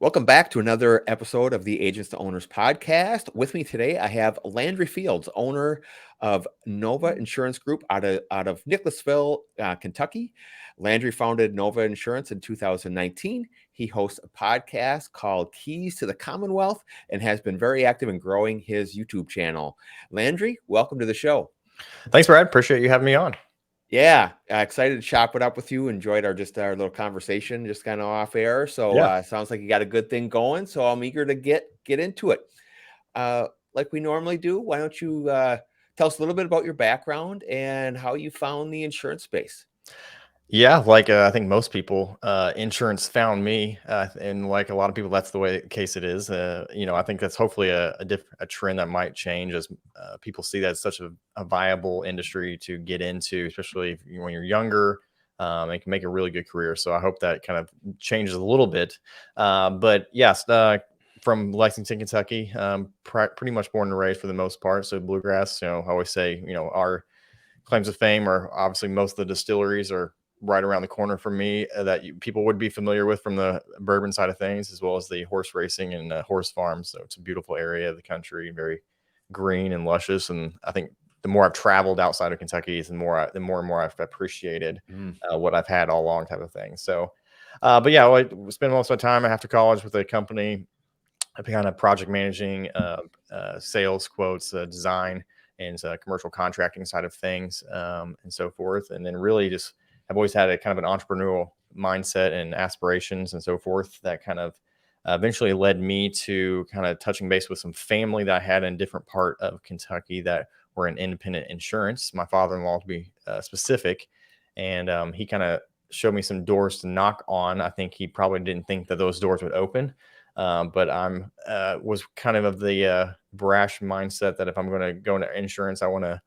Welcome back to another episode of the Agents to Owners podcast. With me today, I have Landry Fields, owner of Nova Insurance Group out of Nicholasville, Kentucky. Landry founded Nova Insurance in 2019. He hosts a podcast called Keys to the Commonwealth and has been very active in growing his YouTube channel. Landry, welcome to the show. Thanks, Brad. Appreciate you having me on. Yeah, excited to chop it up with you. Enjoyed our little conversation, just kind of off air. So Yeah. sounds like you got a good thing going. So I'm eager to get into it. Like we normally do, why don't you tell us a little bit about your background and how you found the insurance space? Yeah, I think most people, insurance found me, and like a lot of people, that's the way the case it is. I think that's hopefully a trend that might change as people see that it's such a viable industry to get into, especially when you're younger. And can make a really good career. So I hope that kind of changes a little bit. But yes, from Lexington, Kentucky, pretty much born and raised for the most part. So bluegrass, I always say, our claims of fame are obviously most of the distilleries are right around the corner from me that people would be familiar with from the bourbon side of things, as well as the horse racing and horse farms. So it's a beautiful area of the country, very green and luscious. And I think the more I've traveled outside of Kentucky, the more and more I've appreciated what I've had all along, type of thing. So, but yeah, I spend most of my time after college with a company, kind of project managing, sales quotes, design, and commercial contracting side of things, and so forth. And then really just I've always had a kind of an entrepreneurial mindset and aspirations and so forth that kind of eventually led me to kind of touching base with some family that I had in a different part of Kentucky that were in independent insurance. My father-in-law, to be specific, and he kind of showed me some doors to knock on. I think he probably didn't think that those doors would open. But I'm was kind of the brash mindset that if I'm going to go into insurance, I want to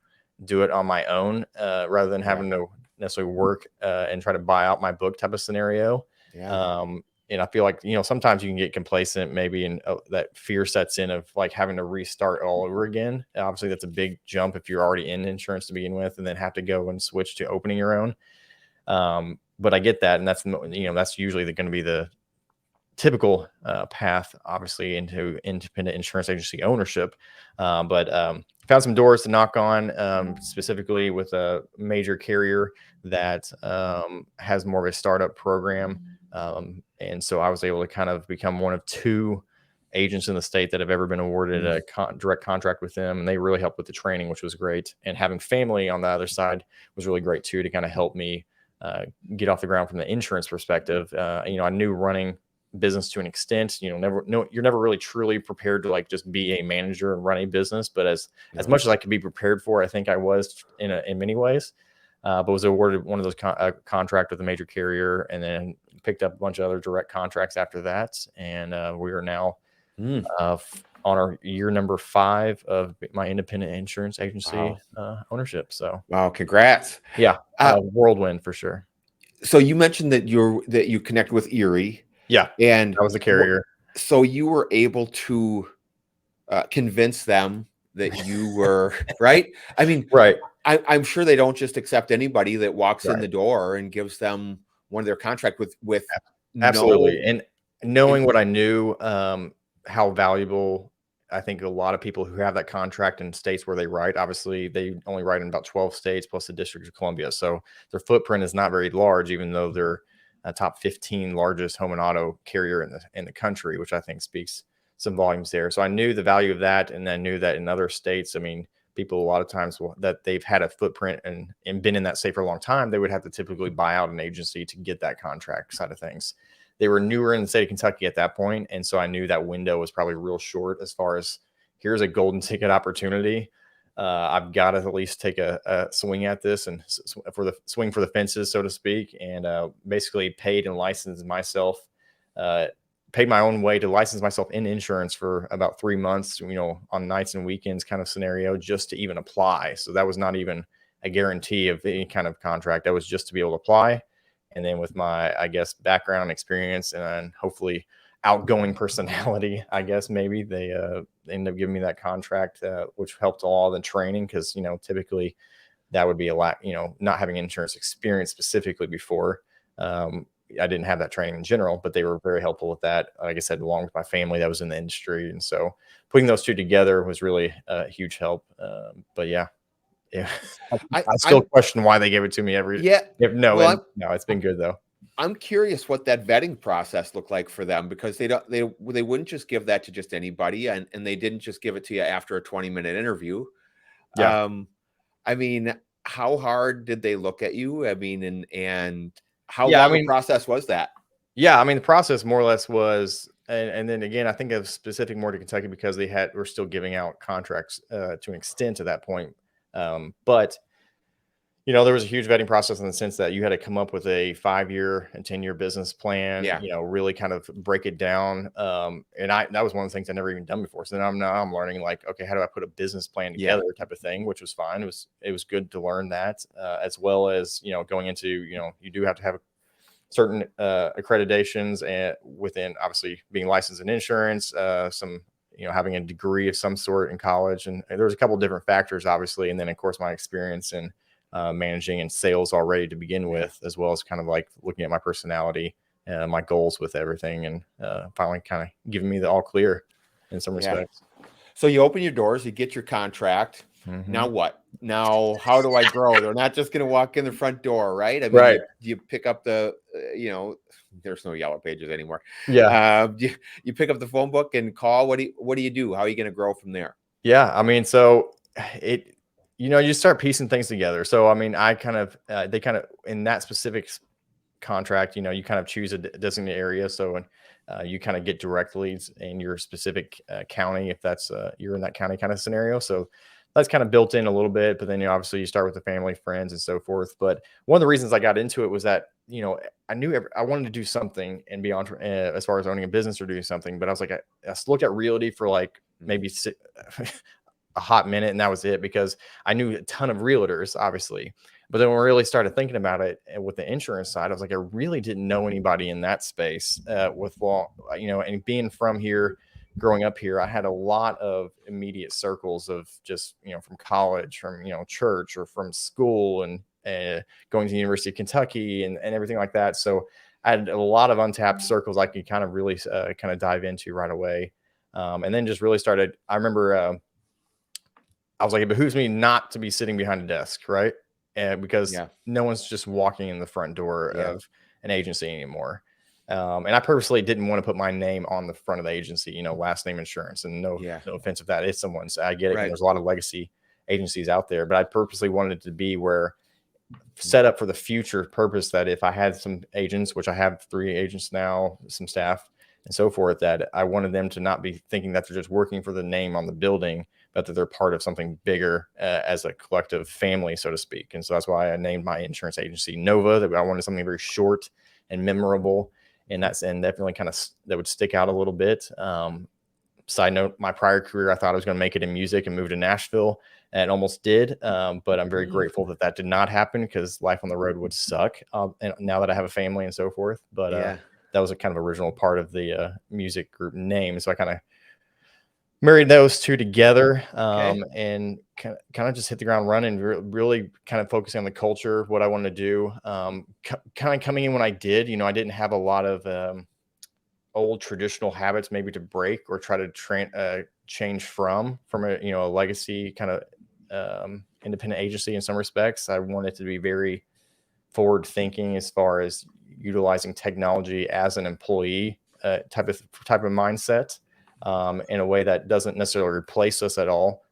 do it on my own rather than having to necessarily work and try to buy out my book type of scenario. Yeah. And I feel like, sometimes you can get complacent maybe, and that fear sets in of like having to restart all over again. Obviously, that's a big jump if you're already in insurance to begin with and then have to go and switch to opening your own. But I get that. And that's usually going to be the typical path, obviously, into independent insurance agency ownership. But found some doors to knock on, specifically with a major carrier that has more of a startup program. And so I was able to kind of become one of two agents in the state that have ever been awarded a direct contract with them. And they really helped with the training, which was great. And having family on the other side was really great too, to kind of help me get off the ground from the insurance perspective. I knew running business to an extent, you're never really truly prepared to like just be a manager and run a business, but as much as I could be prepared for, I think I was in many ways, but was awarded one of those contract with a major carrier, and then picked up a bunch of other direct contracts after that. And we are now on our year number 5 of my independent insurance agency ownership. So Wow, congrats. Yeah, whirlwind for sure. So you mentioned that you connect with Erie. Yeah, and that was the carrier. So you were able to convince them that you were right. I mean, right. I'm sure they don't just accept anybody that walks in Right. the door and gives them one of their contract with absolutely. And knowing what I knew, how valuable, I think a lot of people who have that contract in states where they write, obviously they only write in about 12 states plus the District of Columbia. So their footprint is not very large, even though they're a top 15 largest home and auto carrier in the country, which I think speaks some volumes there. So I knew the value of that. And I knew that in other states, I mean, people a lot of times that they've had a footprint and been in that state for a long time, they would have to typically buy out an agency to get that contract side of things. They were newer in the state of Kentucky at that point. And so I knew that window was probably real short as far as here's a golden ticket opportunity. I've got to at least take a swing at this and swing for the fences, so to speak. And basically paid and licensed myself, paid my own way to license myself in insurance for about 3 months, on nights and weekends kind of scenario, just to even apply. So that was not even a guarantee of any kind of contract. That was just to be able to apply. And then with my, I guess, background and experience and hopefully outgoing personality, I guess maybe they ended up giving me that contract, which helped all the training, because typically that would be a lot, not having insurance experience specifically before, I didn't have that training in general, but they were very helpful with that. Like I said, along with my family that was in the industry. And so putting those two together was really a huge help. But yeah, yeah. I still I'm question why they gave it to me every, yeah. if no, Well, and no, it's been good though. I'm curious what that vetting process looked like for them, because they wouldn't just give that to just anybody, and they didn't just give it to you after a 20-minute interview. Yeah. Um, I mean, how hard did they look at you? I mean, and how Yeah. I long a mean, process was that? yeah, I mean, the process more or less was, and then again, I think of specific more to Kentucky because were still giving out contracts to an extent at that point. But there was a huge vetting process in the sense that you had to come up with a 5-year and 10-year business plan, Yeah, really kind of break it down. And that was one of the things I never even done before. So now I'm learning, like, okay, how do I put a business plan yeah, together type of thing, which was fine. It was good to learn that, as well as, going into, you do have to have certain accreditations and within obviously being licensed in insurance, some, having a degree of some sort in college. And there's a couple of different factors, obviously. And then, of course, my experience in managing and sales already to begin yeah, with, as well as kind of like looking at my personality and my goals with everything, and finally kind of giving me the all clear in some yeah. respects. So you open your doors, you get your contract. Hmm. Now what? Now how do I grow? They're not just going to walk in the front door, right? I mean, Right. you pick up the there's no yellow pages anymore. Yeah. You pick up the phone book and call. What do you do? How are you going to grow from there? Yeah, I mean, so it, you start piecing things together. So I mean, I kind of, they kind of in that specific contract, you kind of choose a designated area. So you kind of get direct leads in your specific county, if that's you're in that county kind of scenario. So that's kind of built in a little bit. But then obviously you start with the family, friends, and so forth. But one of the reasons I got into it was that I knew I wanted to do something and be on as far as owning a business or doing something. But I was like, I looked at realty for like Mhm. maybe a hot minute, and that was it, because I knew a ton of realtors, obviously. But then when we really started thinking about it, and with the insurance side, I was like, I really didn't know anybody in that space with law, and being from here, growing up here, I had a lot of immediate circles of just, from college, from, church, or from school, and going to the University of Kentucky, and everything like that. So I had a lot of untapped circles I could kind of really kind of dive into right away. And then just really started, I remember, I was like, it behooves me not to be sitting behind a desk, right? And because Yeah, no one's just walking in the front door yeah, of an agency anymore. And I purposely didn't want to put my name on the front of the agency, last name insurance. And no, yeah. no offense if that is someone's. I get it. Right. There's a lot of legacy agencies out there, but I purposely wanted it to be where Mhm. set up for the future purpose, that if I had some agents, which I have 3 agents now, some staff and so forth, that I wanted them to not be thinking that they're just working for the name on the building, but that they're part of something bigger, as a collective family, so to speak. And so that's why I named my insurance agency Nova. That I wanted something very short and memorable, and definitely kind of that would stick out a little bit. Side note, my prior career, I thought I was going to make it in music and move to Nashville, and it almost did. But I'm very Mhm. grateful that did not happen, because life on the road would suck. And now that I have a family and so forth, but Yeah. that was a kind of original part of the music group name. So I kind of married those two together, Okay. and kind of just hit the ground running, really kind of focusing on the culture, what I wanted to do. Kind of coming in when I did, I didn't have a lot of old traditional habits maybe to break or try to change from a legacy kind of independent agency. In some respects, I wanted to be very forward thinking as far as utilizing technology as an employee, type of mindset, in a way that doesn't necessarily replace us at all.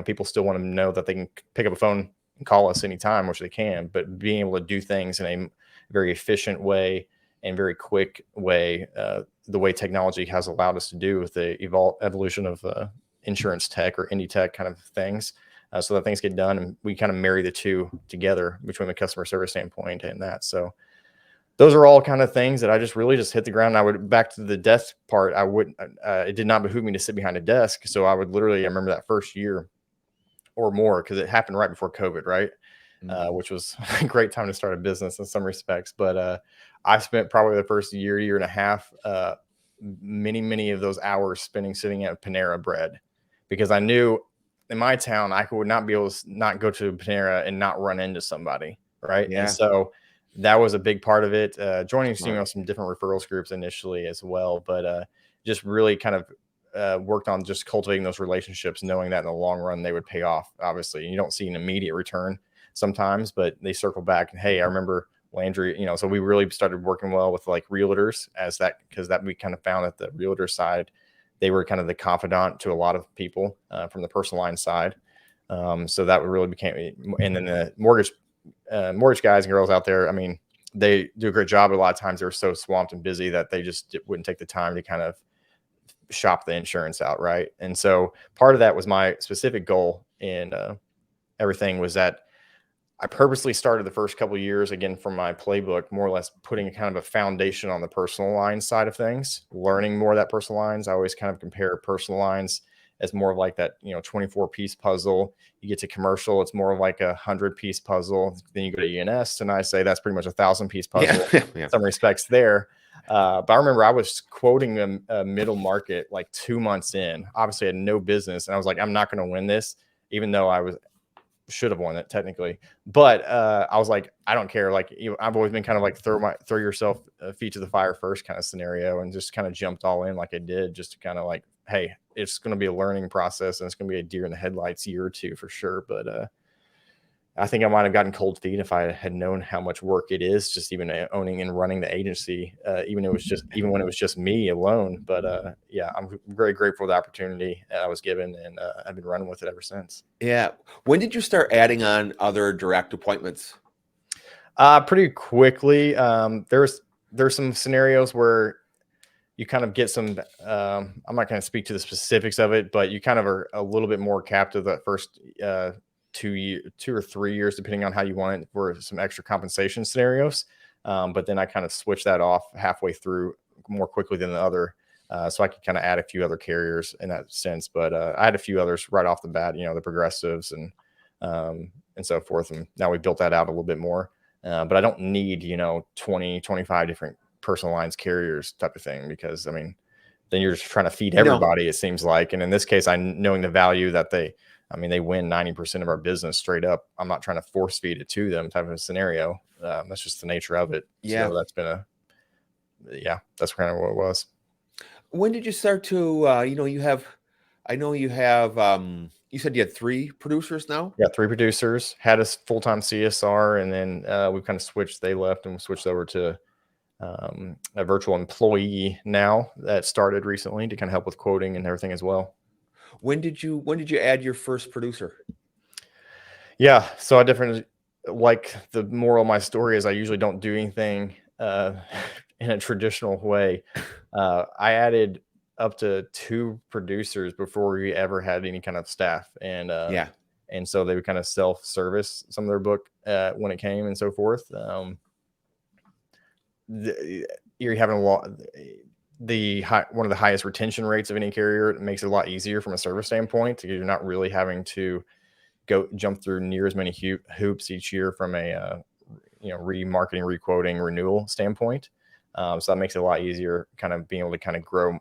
People still want to know that they can pick up a phone and call us anytime, which they can, but being able to do things in a very efficient way and very quick way, the way technology has allowed us to do with the evolution of insurance tech or indie tech kind of things, so that things get done, and we kind of marry the two together between the customer service standpoint and that. So those are all kind of things that I just really just hit the ground. And I would, back to the desk part, I wouldn't, it did not behoove me to sit behind a desk. So I would literally, I remember that first year or more, because it happened right before COVID, right? Mhm. Which was a great time to start a business in some respects. But I spent probably the first year and a half, many of those hours spending sitting at Panera Bread, because I knew in my town I would not be able to not go to Panera and not run into somebody, right? And Yeah. so that was a big part of it. Joining Smart. some different referrals groups initially as well, but just really kind of worked on just cultivating those relationships, knowing that in the long run they would pay off. Obviously, you don't see an immediate return sometimes, but they circle back and, hey, I remember Landry, so we really started working well with like realtors because we kind of found that the realtor side, they were kind of the confidant to a lot of people from the personal line side. So that really became, and then the mortgage guys and girls out there, I mean, they do a great job. But a lot of times they're so swamped and busy that they just wouldn't take the time to kind of shop the insurance out. Right. And so part of that was my specific goal in everything was that I purposely started the first couple of years, again, from my playbook, more or less putting kind of a foundation on the personal lines side of things, learning more of that personal lines. I always kind of compare personal lines as more of like that, 24-piece puzzle. You get to commercial, it's more of like 100-piece puzzle. Then you go to E&S, and I say that's pretty much 1,000-piece puzzle Yeah. in some respects there. But I remember I was quoting a middle market like 2 months in. Obviously, I had no business, and I was like, I'm not going to win this, even though should have won it technically, but I was like, I don't care. Like, I've always been kind of like throw yourself feet to the fire first kind of scenario, and just kind of jumped all in like I did, just to kind of like, hey, it's going to be a learning process, and it's going to be a deer in the headlights year or two for sure. But I think I might have gotten cold feet if I had known how much work it is, just even owning and running the agency, even when it was just me alone. But yeah, I'm very grateful for the opportunity I was given, and I've been running with it ever since. Yeah. When did you start adding on other direct appointments? Pretty quickly. There's some scenarios where you kind of get some. I'm not going to speak to the specifics of it, but you kind of are a little bit more captive that first 2 or 3 years, depending on how you want it, for some extra compensation scenarios. But then I kind of switched that off halfway through more quickly than the other. So I could kind of add a few other carriers in that sense, but I had a few others right off the bat, the progressives and so forth. And now we built that out a little bit more. But I don't need, 20, 25 different personal lines carriers type of thing, because I mean, then you're just trying to feed No. everybody, it seems like. And in this case, knowing the value that they win 90% of our business straight up. I'm not trying to force feed it to them type of a scenario. That's just the nature of it. Yeah. So that's kind of what it was. When did you start to, you said you had 3 producers now? Yeah, 3 producers, had a full-time CSR, and then we've kind of switched. They left and we switched over to a virtual employee now that started recently to kind of help with quoting and everything as well. When did you add your first producer? Yeah, so I definitely, like, the moral of my story is I usually don't do anything in a traditional way. I added up to 2 producers before we ever had any kind of staff, Yeah. and so they would kind of self-service some of their book when it came and so forth. You're having one of the highest retention rates of any carrier. It makes it a lot easier from a service standpoint. You're not really having to go jump through near as many hoops each year from a remarketing, requoting, renewal standpoint. So that makes it a lot easier, kind of being able to kind of grow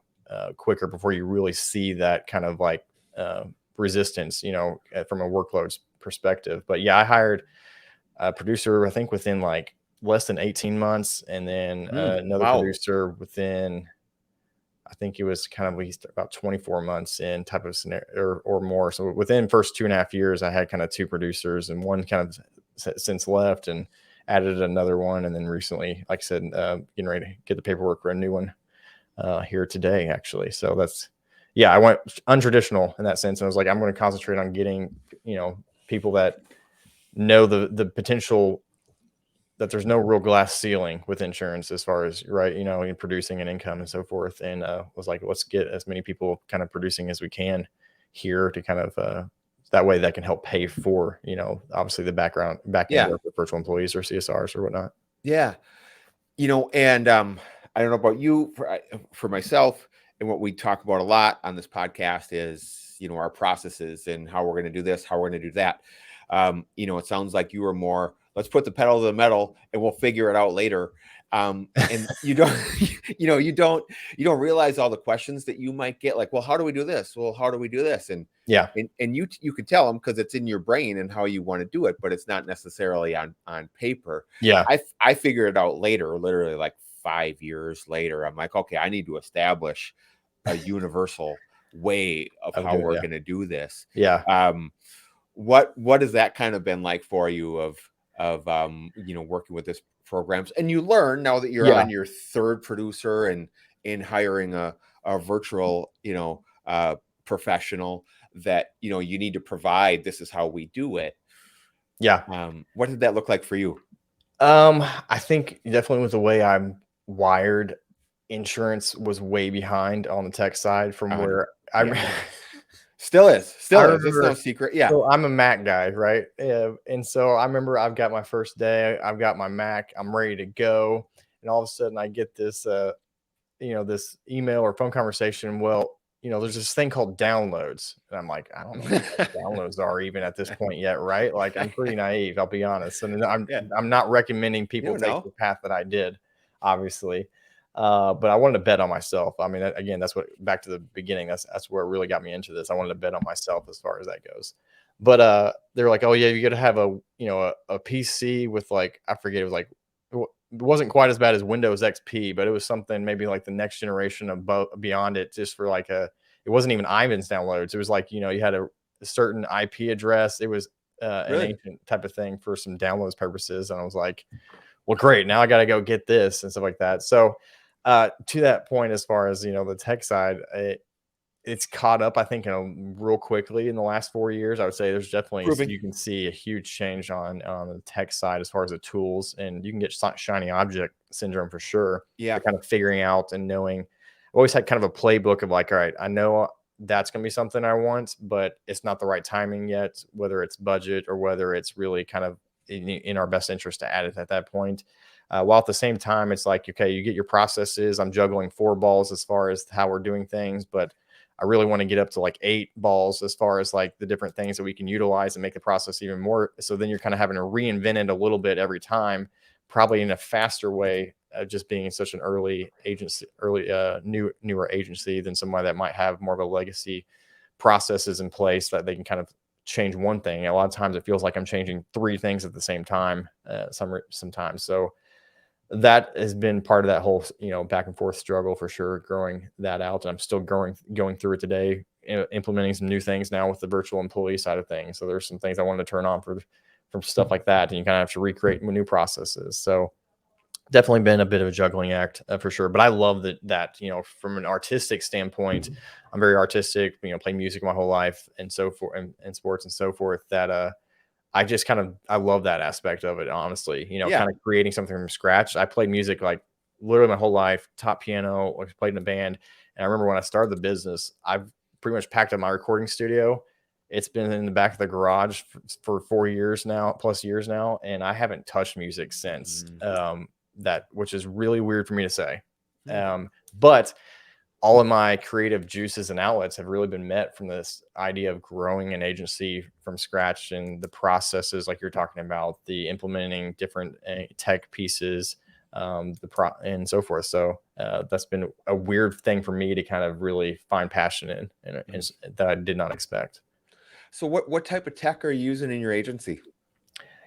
quicker before you really see that kind of like resistance, from a workload perspective. But yeah, I hired a producer, I think within like less than 18 months, and then another Wow. producer within, I think it was kind of at least about 24 months in type of scenario or more. So within first 2.5 years, I had kind of 2 producers, and one kind of since left and added another one. And then recently, like I said, getting ready to get the paperwork for a new one here today, actually. So I went untraditional in that sense. And I was like, I'm going to concentrate on getting, people that know the potential, that there's no real glass ceiling with insurance as far as, right, in producing an income and so forth. And was like, let's get as many people kind of producing as we can here to kind of that way that can help pay for, obviously the back end Yeah. work with virtual employees or CSRs or whatnot. Yeah. And I don't know about you, for myself, and what we talk about a lot on this podcast is, our processes and how we're going to do this, how we're going to do that. It sounds like you were more, let's put the pedal to the metal and we'll figure it out later. And you don't, you don't realize all the questions that you might get. Like, well, how do we do this? Well, how do we do this? And Yeah. you can tell them because it's in your brain and how you want to do it, but it's not necessarily on paper. Yeah. I figured it out later, literally like 5 years later. I'm like, okay, I need to establish a universal way of Of how doing, we're yeah. going to do this. Yeah. What has that kind of been like for you of working with this programs? And you learn now that you're Yeah. on your third producer and in hiring a virtual professional that you need to provide, this is how we do it. Yeah. What did that look like for you? I think definitely with the way I'm wired, insurance was way behind on the tech side from On where Yeah, I still is, I it's no remember. secret. Yeah. So I'm a Mac guy, right? Yeah, and so I remember I've got my first day, I've got my Mac, I'm ready to go, and all of a sudden I get this this email or phone conversation. Well, there's this thing called downloads. And I'm like, I don't know what downloads are even at this point yet, right? Like I'm pretty naive, I'll be honest. And I'm Yeah, I'm not recommending you people don't take know. the path that I did, obviously. But I wanted to bet on myself. I mean, again, that's what back to the beginning. That's where it really got me into this. I wanted to bet on myself as far as that goes. But they're like, oh yeah, you got to have a PC with like I forget it was like it wasn't quite as bad as Windows XP, but it was something maybe like the next generation above beyond it, just for like it wasn't even Ivan's downloads. It was like, you had a certain IP address. It was an Really? ancient type of thing for some downloads purposes. And I was like, well, great. Now I got to go get this and stuff like that. So to that point, as far as, the tech side, it's caught up, I think, real quickly in the last 4 years. I would say there's definitely Proving. you can see a huge change on the tech side as far as the tools, and you can get shiny object syndrome for sure. Yeah. For kind of figuring out and knowing. I've always had kind of a playbook of like, all right, I know that's going to be something I want, but it's not the right timing yet, whether it's budget or whether it's really kind of in our best interest to add it at that point. While at the same time, it's like, okay, you get your processes. I'm juggling 4 balls as far as how we're doing things, but I really want to get up to like 8 balls as far as like the different things that we can utilize and make the process even more. So then you're kind of having to reinvent it a little bit every time, probably in a faster way, just being in such an early agency, newer agency than somebody that might have more of a legacy processes in place that they can kind of change one thing. A lot of times it feels like I'm changing 3 things at the same time, sometimes. So that has been part of that whole back and forth struggle for sure, growing that out. And I'm still going through it today, implementing some new things now with the virtual employee side of things. So there's some things I wanted to turn on from stuff like that, and you kind of have to recreate new processes. So definitely been a bit of a juggling act, for sure. But I love that from an artistic standpoint, I'm very artistic, playing music my whole life and so forth, and sports and so forth, that I love that aspect of it, honestly, Yeah. kind of creating something from scratch. I played music like literally my whole life, taught piano, I played in a band. And I remember when I started the business, I've pretty much packed up my recording studio. It's been in the back of the garage for 4 years now, plus years now. And I haven't touched music since, Mm. that, which is really weird for me to say. Hmm. But all of my creative juices and outlets have really been met from this idea of growing an agency from scratch, and the processes like you're talking about, the implementing different tech pieces, and so forth. So that's been a weird thing for me to kind of really find passion in, and that I did not expect. So what type of tech are you using in your agency?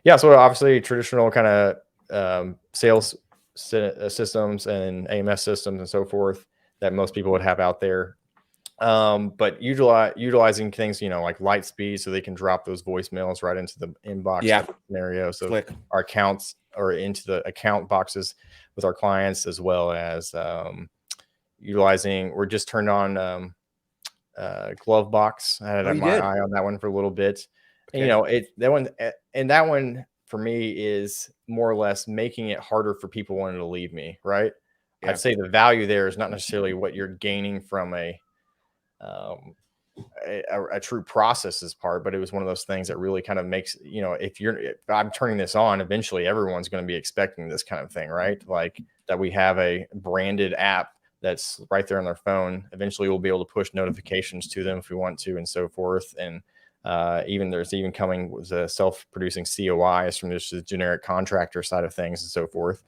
Yeah, so obviously traditional kind of sales systems and AMS systems and so forth that most people would have out there. But utilizing things, like light speed, so they can drop those voicemails right into the inbox Yeah. type of scenario. So Click. our accounts or into the account boxes with our clients, as well as we're just turned on glove box. I Oh, had you my did? eye on that one for a little bit. And, Okay. that one for me is more or less making it harder for people wanting to leave me. Right. Yeah. I'd say the value there is not necessarily what you're gaining from um, a true processes part, but it was one of those things that really kind of makes, if I'm turning this on, eventually everyone's going to be expecting this kind of thing, right? Like that we have a branded app that's right there on their phone. Eventually we'll be able to push notifications to them if we want to, and so forth. And there's even coming with the self-producing COIs from just the generic contractor side of things and so forth.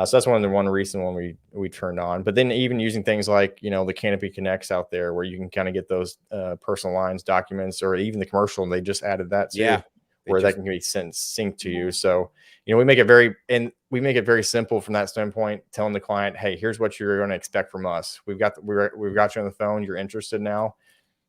So that's one reason when we turned on. But then even using things like, the Canopy Connects out there, where you can kind of get those personal lines documents, or even the commercial, and they just added that too, Yeah, they where that just can be synced to you. So we make it very simple from that standpoint, telling the client, hey, here's what you're going to expect from us. We've got you on the phone. You're interested now.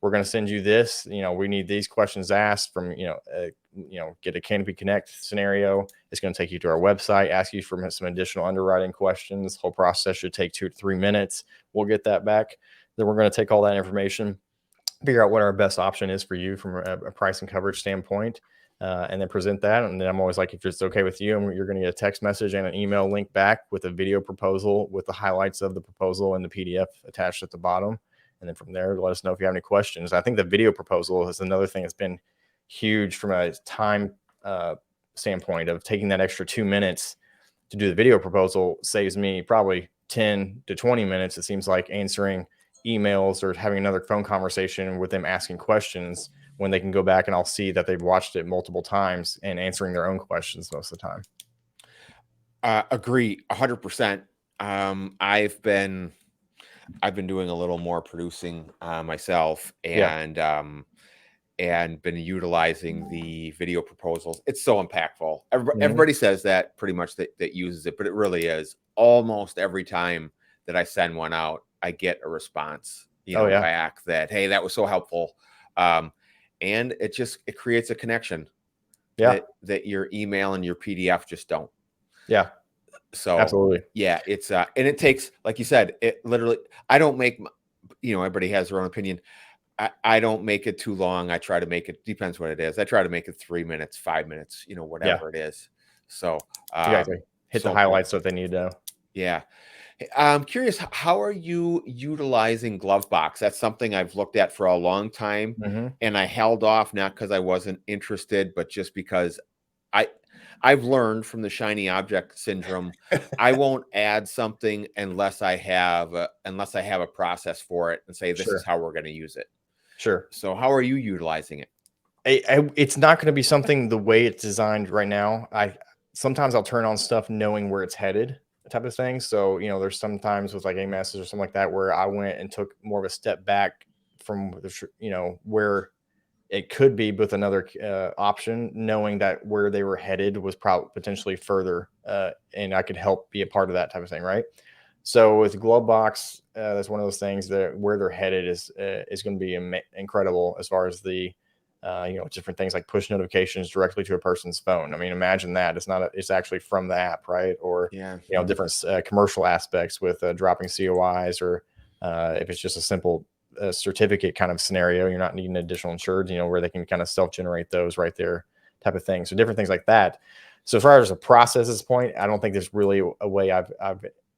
We're going to send you this. We need these questions asked from, get a Canopy Connect scenario. It's going to take you to our website, ask you for some additional underwriting questions. The whole process should take 2 to 3 minutes. We'll get that back. Then we're going to take all that information, figure out what our best option is for you from a price and coverage standpoint, and then present that. And then I'm always like, if it's okay with you, you're going to get a text message and an email link back with a video proposal with the highlights of the proposal and the PDF attached at the bottom. And then from there, let us know if you have any questions. I think the video proposal is another thing that's been huge from a time standpoint, of taking that extra 2 minutes to do the video proposal saves me probably 10 to 20 minutes, it seems like, answering emails or having another phone conversation with them asking questions, when they can go back and I'll see that they've watched it multiple times and answering their own questions most of the time. Agree 100%. I've been doing a little more producing myself, Yeah. and been utilizing the video proposals. It's so impactful. Mhm. Everybody says that pretty much, that uses it, but it really is. Almost every time that I send one out, I get a response, Oh yeah. back that, hey, that was so helpful. And it creates a connection Yeah. that your email and your PDF just don't. Yeah. So Absolutely. yeah, it's and it takes, like you said, it literally, I don't make, everybody has their own opinion. I don't make it too long. I try to make it, depends what it is. I try to make it 3 minutes, 5 minutes, Yeah. whatever it is. So, Exactly. Hit the so important. highlights, what they need to know. Yeah. I'm curious, how are you utilizing Glovebox? That's something I've looked at for a long time, Mhm. and I held off, not because I wasn't interested, but just because I I've learned from the shiny object syndrome. I won't add something unless I have a process for it and say, this is Sure. how we're going to use it. Sure. So how are you utilizing it? It's not going to be something the way it's designed right now. I Sometimes I'll turn on stuff knowing where it's headed, type of thing. So there's sometimes with like a message or something like that where I went and took more of a step back from where it could be with another option, knowing that where they were headed was probably potentially further, and I could help be a part of that type of thing, right? So with Glovebox, that's one of those things that where they're headed is going to be incredible as far as the different things like push notifications directly to a person's phone. I mean, imagine that it's actually from the app, right? Or Yeah. different commercial aspects with dropping COIs, or if it's just a simple certificate kind of scenario, you're not needing additional insured, where they can kind of self-generate those right there, type of thing. So different things like that. So as far as a process at this point, I don't think there's really a way I've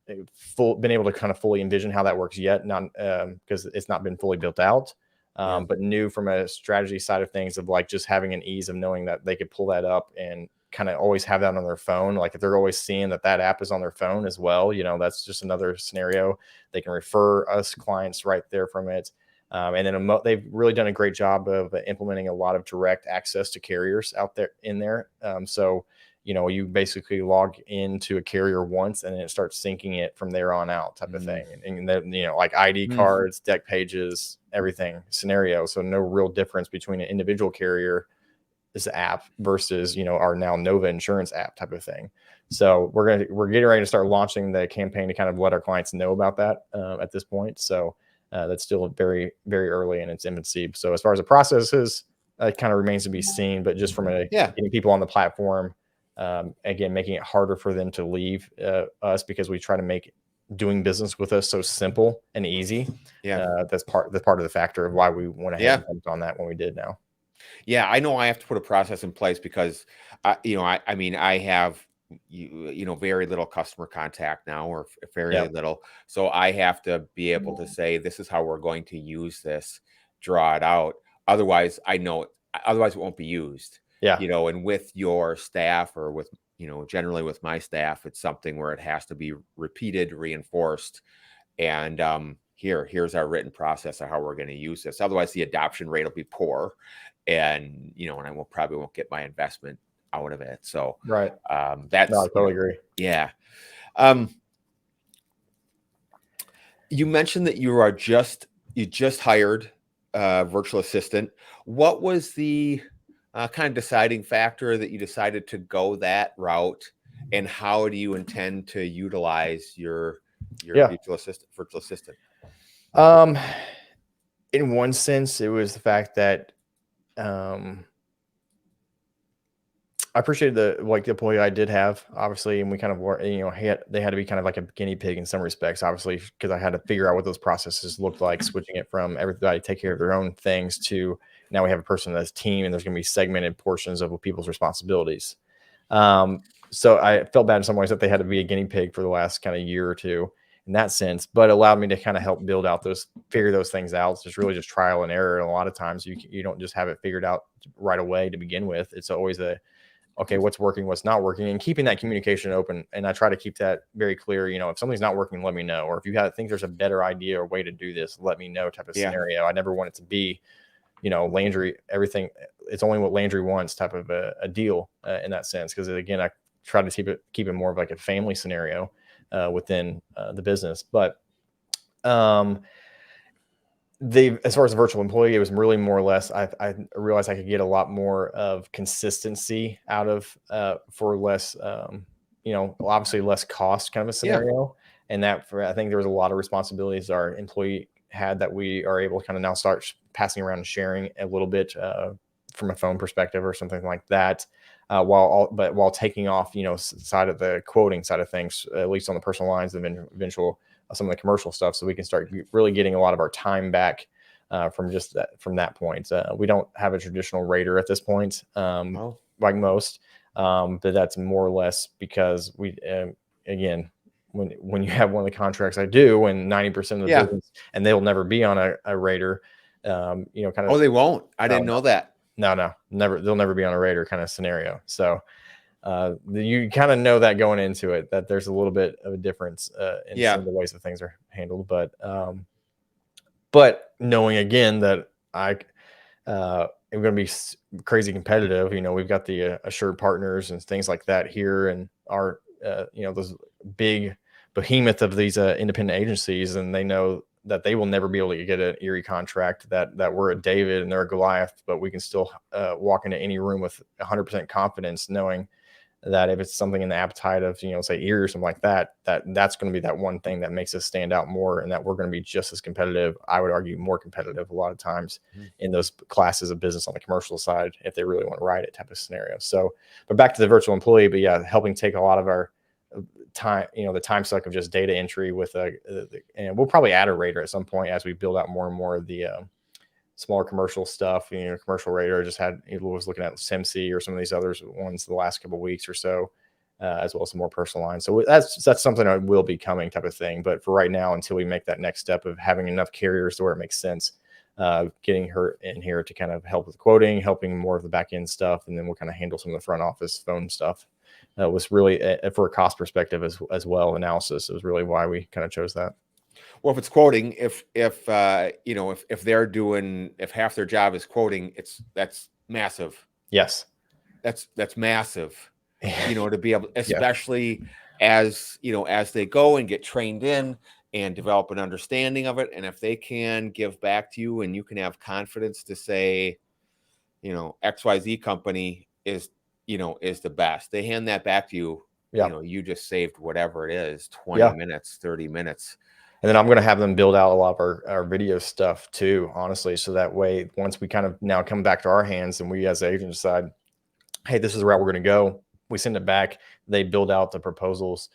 been able to kind of fully envision how that works yet, not because it's not been fully built out. Yeah. But new from a strategy side of things, of like just having an ease of knowing that they could pull that up and kind of always have that on their phone. Like if they're always seeing that app is on their phone as well, that's just another scenario. They can refer us clients right there from it. And then they've really done a great job of implementing a lot of direct access to carriers out there in there. So you basically log into a carrier once and then it starts syncing it from there on out, type of thing. And then, like ID Mm. cards, deck pages, everything scenario. So no real difference between an individual carrier, this app, versus, our now Nova Insurance app, type of thing. So we're getting ready to start launching the campaign to kind of let our clients know about that at this point. So that's still very, very early in its infancy. So as far as the process is, it kind of remains to be seen, but just from Yeah. getting people on the platform, again, making it harder for them to leave us, because we try to make doing business with us so simple and easy. Yeah. That's part of the factor of why we went ahead Yeah. and jumped on that when we did now. Yeah. I know I have to put a process in place because, I mean, I have, very little customer contact now, or Yeah. very little. So I have to be able to say, this is how we're going to use this, draw it out. Otherwise, otherwise it won't be used, Yeah. and with your staff, or with, generally with my staff, it's something where it has to be repeated, reinforced. And here's our written process of how we're going to use this. Otherwise, the adoption rate will be poor, and and I probably won't get my investment out of it. So Right. No, I that's totally agree. yeah. Um, you mentioned that you just hired a virtual assistant. What was the kind of deciding factor that you decided to go that route, and how do you intend to utilize your Yeah. virtual assistant? Virtual assistant. Um, in one sense, it was the fact that um, I appreciated the employee I did have, obviously, and we kind of were, they had to be kind of like a guinea pig in some respects, obviously, because I had to figure out what those processes looked like, switching it from everybody take care of their own things to now we have a person that's team, and there's going to be segmented portions of people's responsibilities. So I felt bad in some ways that they had to be a guinea pig for the last kind of year or two in that sense, but allowed me to kind of help build out figure those things out. It's just really just trial and error. And a lot of times you don't just have it figured out right away to begin with. It's always okay, what's working, what's not working, and keeping that communication open. And I try to keep that very clear. If something's not working, let me know. Or if you think there's a better idea or way to do this, let me know type of Yeah. scenario. I never want it to be, Landry, everything, it's only what Landry wants type of a deal in that sense. Because again, I try to keep it more of like a family scenario within the business. But as far as a virtual employee, it was really more or less, I realized I could get a lot more of consistency out of for less, obviously less cost kind of a Yeah. scenario. And I think there was a lot of responsibilities our employee had that we are able to kind of now start passing around and sharing a little bit from a phone perspective or something like that. While taking off, side of the quoting side of things, at least on the personal lines, and then eventual some of the commercial stuff, so we can start really getting a lot of our time back from that point. We don't have a traditional rater at this point, Oh. like most, but that's more or less because again, when you have one of the contracts I do, and 90% of the Yeah. business, and they'll never be on a rater, kind of. Oh, they won't. I Oh didn't know that. no, never. They'll never be on a rater kind of scenario. So you kind of know that going into it, that there's a little bit of a difference in some Yeah. of the ways that things are handled. But knowing again that am going to be crazy competitive, we've got the assured partners and things like that here, and our those big behemoth of these independent agencies, and they know that they will never be able to get an Erie contract, that we're a David and they're a Goliath, but we can still walk into any room with 100% confidence, knowing that if it's something in the appetite of, say Erie or something like that, that's going to be that one thing that makes us stand out more, and that we're going to be just as competitive. I would argue more competitive a lot of times in those classes of business on the commercial side, if they really want to ride it type of scenario. So, but back to the virtual employee, but yeah, helping take a lot of our time, the time suck of just data entry with and we'll probably add a rater at some point as we build out more and more of the smaller commercial stuff. Commercial radar just was looking at SimC or some of these others ones the last couple of weeks or so, as well as some more personal lines. So that's something that will be coming type of thing. But for right now, until we make that next step of having enough carriers to where it makes sense, getting her in here to kind of help with quoting, helping more of the back end stuff, and then we'll kind of handle some of the front office phone stuff. Was really for a cost perspective as well, analysis. It was really why we kind of chose that. Well, if it's quoting, if they're doing, if half their job is quoting, that's massive. Yes. That's massive. To be able, Yeah. especially as they go and get trained in and develop an understanding of it, and if they can give back to you and you can have confidence to say, XYZ company is the best. They hand that back to you. Yeah. You just saved whatever it is, 20 Yeah. minutes, 30 minutes. And then I'm going to have them build out a lot of our video stuff too, honestly. So that way, once we kind of now come back to our hands and we as agents decide, hey, this is the route we're going to go, we send it back. They build out the proposals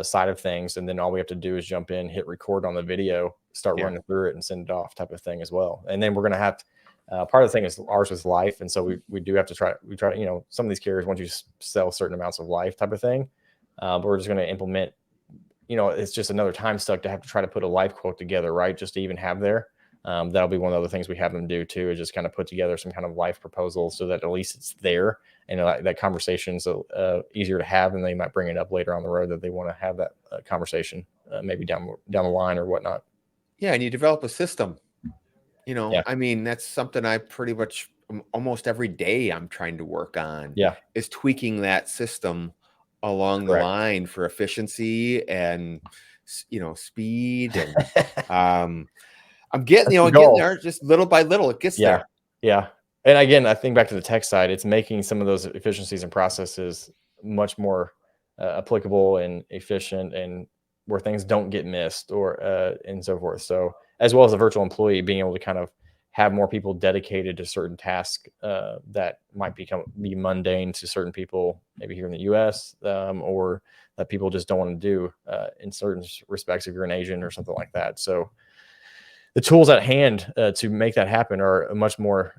side of things. And then all we have to do is jump in, hit record on the video, start running through it and send it off type of thing as well. And then we're going to have part of the thing is ours was life. And so we do have to try, some of these carriers want you to sell certain amounts of life type of thing. But we're just going to implement, it's just another time suck to have to try to put a life quote together, right? Just to even have there. That'll be one of the other things we have them do too, is just kind of put together some kind of life proposal so that at least it's there, and that conversation's easier to have, and they might bring it up later on the road that they want to have that conversation, maybe down the line or whatnot. Yeah, and you develop a system. Yeah. I mean, that's something I pretty much almost every day I'm trying to work on. Yeah. Is tweaking that system along the Correct. line for efficiency and speed and um I'm getting That's the getting goal. there just little by little it gets Yeah. there. Yeah. And again, I think back to the tech side, it's making some of those efficiencies and processes much more applicable and efficient, and where things don't get missed or and so forth. So, as well as a virtual employee, being able to kind of have more people dedicated to certain tasks that might be mundane to certain people, maybe here in the U.S. Or that people just don't want to do in certain respects if you're an agent or something like that. So, the tools at hand to make that happen are much more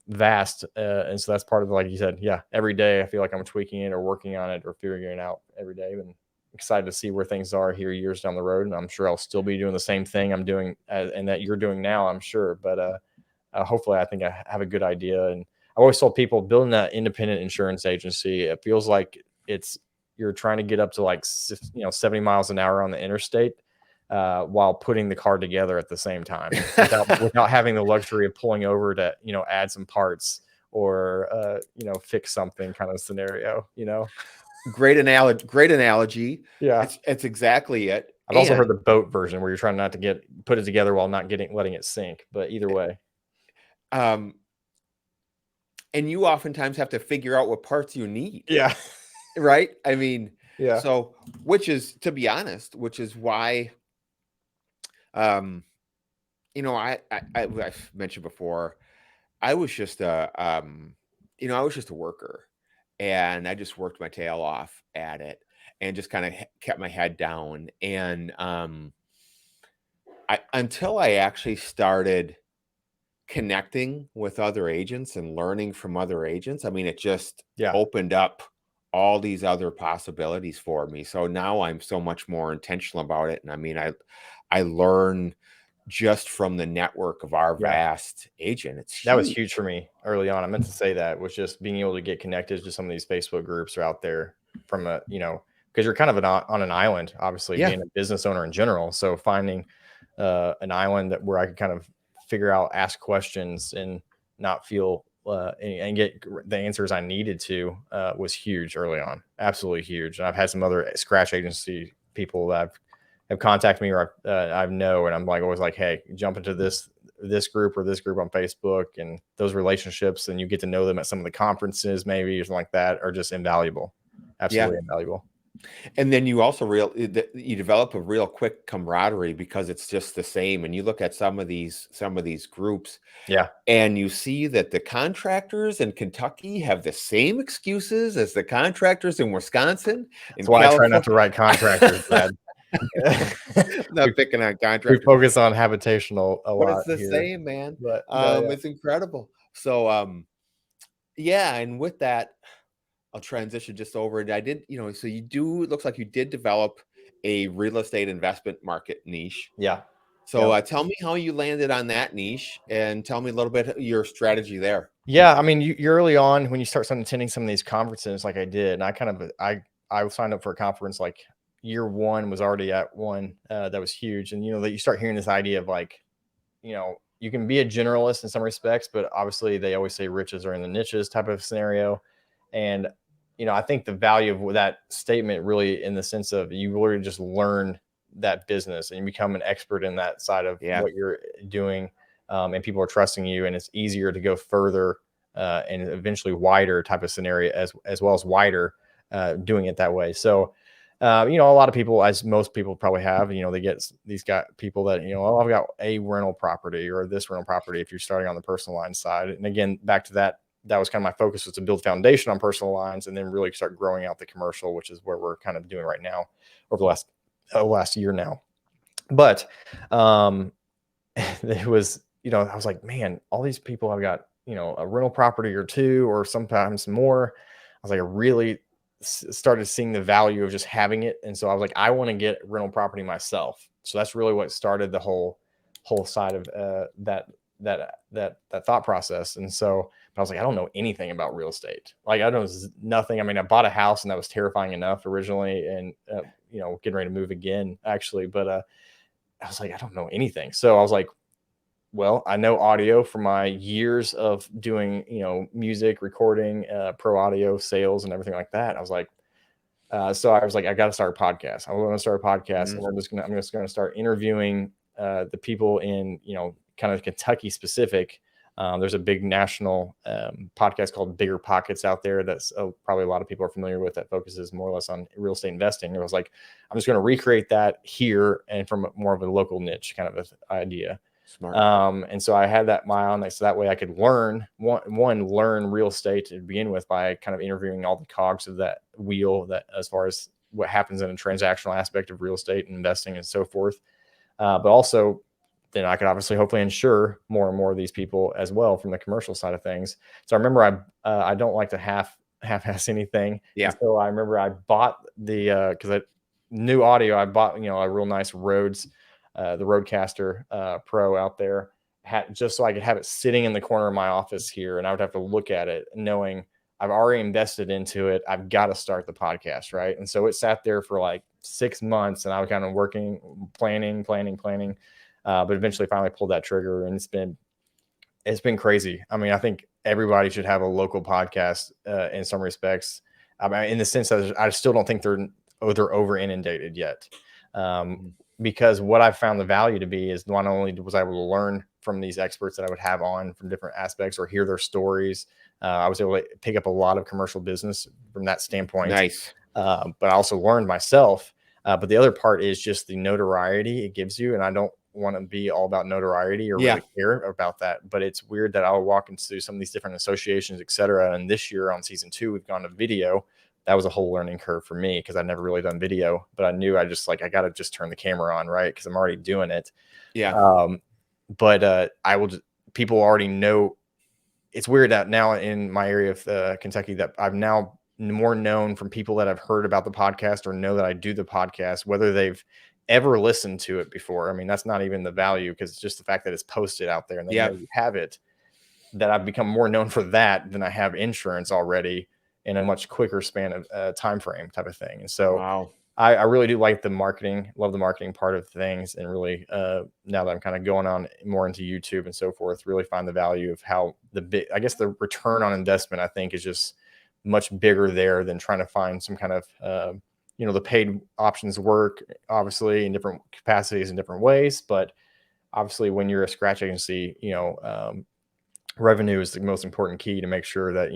vast. And so that's part of, like you said, yeah, every day I feel like I'm tweaking it or working on it or figuring it out every day. And excited to see where things are here years down the road. And I'm sure I'll still be doing the same thing I'm doing and that you're doing now, I'm sure. But hopefully I think I have a good idea. And I always told people building that independent insurance agency, it feels like you're trying to get up to like 70 miles an hour on the interstate while putting the car together at the same time without having the luxury of pulling over to add some parts or fix something kind of scenario. Great analogy. Great analogy. Yeah. It's exactly it. I've also heard And the boat version where you're trying not to put it together while not letting it sink, but either way. um and you oftentimes have to figure out what parts you need, Yeah. right? I mean, Yeah. so which is, to be honest, which is why um I've mentioned before, I was just I was just a worker, and I just worked my tail off at it and just kind of kept my head down. And until I actually started connecting with other agents and learning from other agents, I mean, it just Yeah. opened up all these other possibilities for me. So now I'm so much more intentional about it. And I mean, I learn just from the network of our Yeah. vast agent. It's That was huge. huge for me early on. I meant to say that was just being able to get connected to some of these Facebook groups are out there from because you're kind of on an island, obviously Yeah. being a business owner in general. So finding an island where I could kind of ask questions and not feel and get the answers I needed to was huge early on. Absolutely huge. And I've had some other scratch agency people that have contacted me or I know, and I'm like always like, hey, jump into this group or this group on Facebook, and those relationships, and you get to know them at some of the conferences, maybe or something like that, are just invaluable. Yeah. Absolutely invaluable. And then you also you develop a real quick camaraderie because it's just the same. And you look at some of these groups Yeah. and you see that the contractors in Kentucky have the same excuses as the contractors in Wisconsin, in That's why I try not California. to write contractors, Brad. we, Not picking on we contractors, focus on habitational a but lot it's the here, same, man. but no, yeah. It's incredible. So yeah, and with that, I'll transition just over. And I did, so it looks like you did develop a real estate investment market niche. Yeah. So tell me how you landed on that niche and tell me a little bit your strategy there. Yeah, I mean, you early on when you start attending some of these conferences, like I did, and I signed up for a conference like year one, was already at one that was huge, and that you start hearing this idea of like, you can be a generalist in some respects, but obviously they always say riches are in the niches type of scenario, and I think the value of that statement really in the sense of you really just learn that business and you become an expert in that side of Yeah. what you're doing, and people are trusting you, and it's easier to go further and eventually wider type of scenario as well as wider doing it that way. So a lot of people, as most people probably have, they get these people that, oh, I've got a rental property or this rental property if you're starting on the personal line side. And again, back to that was kind of my focus, was to build foundation on personal lines and then really start growing out the commercial, which is where we're kind of doing right now over the last year now. But it was, I was like, man, all these people have got, a rental property or two, or sometimes more. I was like, I really started seeing the value of just having it. And so I was like, I want to get rental property myself. So that's really what started the whole side of that thought process. And so I was like, I don't know anything about real estate. Like I know nothing. I mean, I bought a house and that was terrifying enough originally, and getting ready to move again actually. But I was like, I don't know anything. So I was like, well, I know audio from my years of doing, music recording, pro audio sales and everything like that. I was like, So I was like, I got to start a podcast. I want to start a podcast, Mhm. and I'm just gonna start interviewing the people in, kind of Kentucky specific. There's a big national podcast called Bigger Pockets out there that's probably a lot of people are familiar with, that focuses more or less on real estate investing. And I was like, I'm just going to recreate that here and from more of a local niche kind of a idea. Smart. And so I had that my on, like, so that way I could learn learn real estate to begin with by kind of interviewing all the cogs of that wheel, that as far as what happens in a transactional aspect of real estate and investing and so forth. But also then I could obviously hopefully insure more and more of these people as well from the commercial side of things. So I remember I don't like to half-ass anything. And Yeah. so I remember I bought because I new audio, I bought, a real nice Rhodes, the Rodecaster Pro out there, just so I could have it sitting in the corner of my office here, and I would have to look at it knowing I've already invested into it. I've got to start the podcast, right? And so it sat there for like 6 months, and I was kind of working, planning, but eventually finally pulled that trigger, and it's been crazy. I mean, I think everybody should have a local podcast in some respects. I mean, in the sense that I still don't think they're over inundated yet. Um, Mhm. because what I've found the value to be is not only was I able to learn from these experts that I would have on from different aspects or hear their stories, I was able to pick up a lot of commercial business from that standpoint. Nice. But I also learned myself. But the other part is just the notoriety it gives you. And I don't want to be all about notoriety or Yeah. really care about that. But it's weird that I'll walk into some of these different associations, et cetera. And this year on season 2, we've gone to video. That was a whole learning curve for me because I'd never really done video, but I knew I got to just turn the camera on, right? Because I'm already doing it. Yeah. Um, but I will just, people already know. It's weird that now in my area of Kentucky that I've now more known from people that have heard about the podcast or know that I do the podcast, whether they've ever listened to it before. I mean, that's not even the value, because it's just the fact that it's posted out there and they know Yeah. you have it, that I've become more known for that than I have insurance already in a much quicker span of time frame type of thing. And so Wow. I really do like the marketing, love the marketing part of things, and really now that I'm kind of going on more into YouTube and so forth, really find the value of how I guess the return on investment I think is just much bigger there than trying to find some kind of the paid options work obviously in different capacities in different ways, but obviously when you're a scratch agency, revenue is the most important key to make sure that